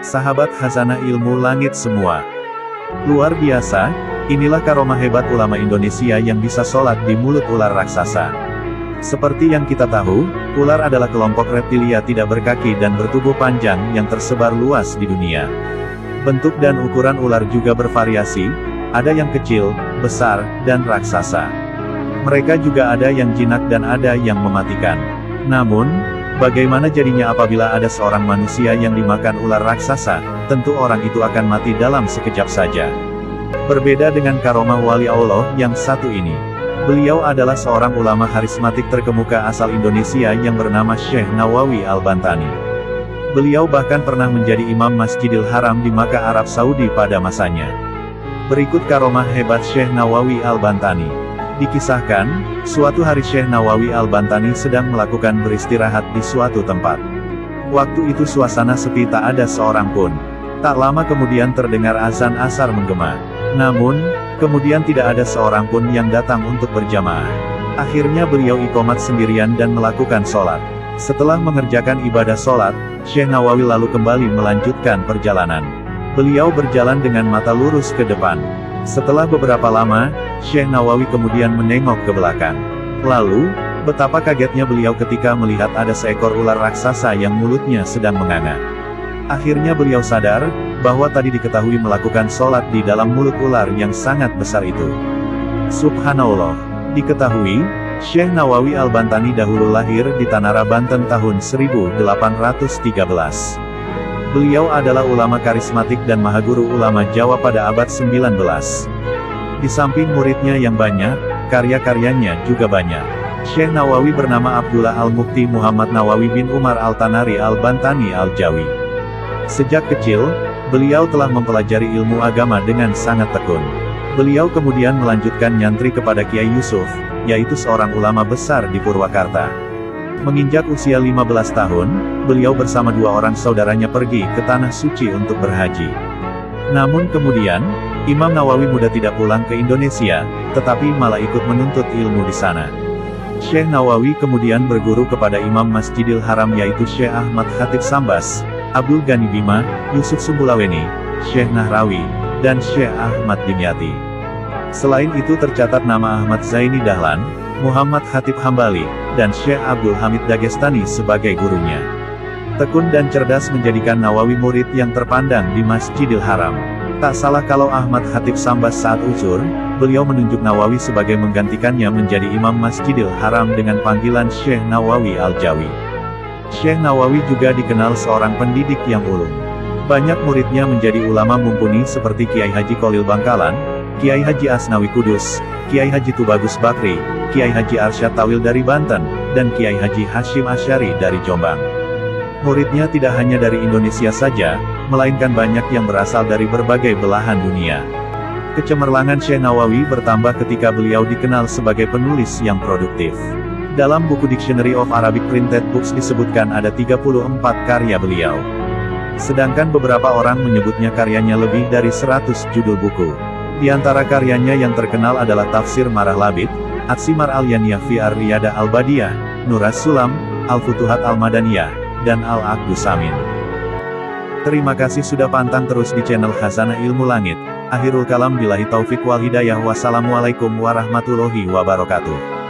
Sahabat Khazanah Ilmu Langit semua. Luar biasa, inilah karomah hebat ulama Indonesia yang bisa sholat di mulut ular raksasa. Seperti yang kita tahu, ular adalah kelompok reptilia tidak berkaki dan bertubuh panjang yang tersebar luas di dunia. Bentuk dan ukuran ular juga bervariasi, ada yang kecil, besar, dan raksasa. Mereka juga ada yang jinak dan ada yang mematikan. Namun, bagaimana jadinya apabila ada seorang manusia yang dimakan ular raksasa? Tentu orang itu akan mati dalam sekejap saja. Berbeda dengan karomah wali Allah yang satu ini. Beliau adalah seorang ulama karismatik terkemuka asal Indonesia yang bernama Syekh Nawawi Al-Bantani. Beliau bahkan pernah menjadi imam Masjidil Haram di Makkah, Arab Saudi pada masanya. Berikut karomah hebat Syekh Nawawi Al-Bantani. Dikisahkan, suatu hari Syekh Nawawi Al-Bantani sedang melakukan beristirahat di suatu tempat. Waktu itu suasana sepi, tak ada seorang pun. Tak lama kemudian terdengar azan asar menggema. Namun, kemudian tidak ada seorang pun yang datang untuk berjamaah. Akhirnya beliau iqomat sendirian dan melakukan sholat. Setelah mengerjakan ibadah sholat, Syekh Nawawi lalu kembali melanjutkan perjalanan. Beliau berjalan dengan mata lurus ke depan. Setelah beberapa lama, Syekh Nawawi kemudian menengok ke belakang. Lalu, betapa kagetnya beliau ketika melihat ada seekor ular raksasa yang mulutnya sedang menganga. Akhirnya beliau sadar, bahwa tadi diketahui melakukan sholat di dalam mulut ular yang sangat besar itu. Subhanallah. Diketahui, Syekh Nawawi Al-Bantani dahulu lahir di Tanara, Banten tahun 1813. Beliau adalah ulama karismatik dan mahaguru ulama Jawa pada abad 19. Di samping muridnya yang banyak, karya-karyanya juga banyak. Syekh Nawawi bernama Abdullah Al-Mukti Muhammad Nawawi bin Umar Al-Tanari Al-Bantani Al-Jawi. Sejak kecil, beliau telah mempelajari ilmu agama dengan sangat tekun. Beliau kemudian melanjutkan nyantri kepada Kiai Yusuf, yaitu seorang ulama besar di Purwakarta. Menginjak usia 15 tahun, beliau bersama dua orang saudaranya pergi ke Tanah Suci untuk berhaji. Namun kemudian, Imam Nawawi muda tidak pulang ke Indonesia, tetapi malah ikut menuntut ilmu di sana. Syekh Nawawi kemudian berguru kepada Imam Masjidil Haram yaitu Syekh Ahmad Khatib Sambas, Abdul Ghani Bima, Yusuf Sumbulaweni, Syekh Nahrawi, dan Syekh Ahmad Dimyati. Selain itu tercatat nama Ahmad Zaini Dahlan, Muhammad Khatib Hambali, dan Syekh Abdul Hamid Dagestani sebagai gurunya. Tekun dan cerdas menjadikan Nawawi murid yang terpandang di Masjidil Haram. Tak salah kalau Ahmad Khatib Sambas saat uzur, beliau menunjuk Nawawi sebagai menggantikannya menjadi imam Masjidil Haram dengan panggilan Syekh Nawawi Al-Jawi. Syekh Nawawi juga dikenal seorang pendidik yang ulung. Banyak muridnya menjadi ulama mumpuni seperti Kiai Haji Kolil Bangkalan, Kiai Haji Asnawi Kudus, Kiai Haji Tubagus Bakri, Kiai Haji Arsyad Tawil dari Banten, dan Kiai Haji Hashim Asyari dari Jombang. Muridnya tidak hanya dari Indonesia saja, melainkan banyak yang berasal dari berbagai belahan dunia. Kecemerlangan Syekh Nawawi bertambah ketika beliau dikenal sebagai penulis yang produktif. Dalam buku Dictionary of Arabic Printed Books disebutkan ada 34 karya beliau. Sedangkan beberapa orang menyebutnya karyanya lebih dari 100 judul buku. Di antara karyanya yang terkenal adalah Tafsir Marah Labid, Atsimar Al-Yaniyah fi Ar-Riyadah Al-Badiyah, Nuras Sulam, Al-Futuhat Al-Madaniyah, dan Al-Aqdu Samin. Terima kasih sudah pantang terus di channel Khazanah Ilmu Langit. Akhirul kalam billahi taufik wal hidayah. Wassalamualaikum warahmatullahi wabarakatuh.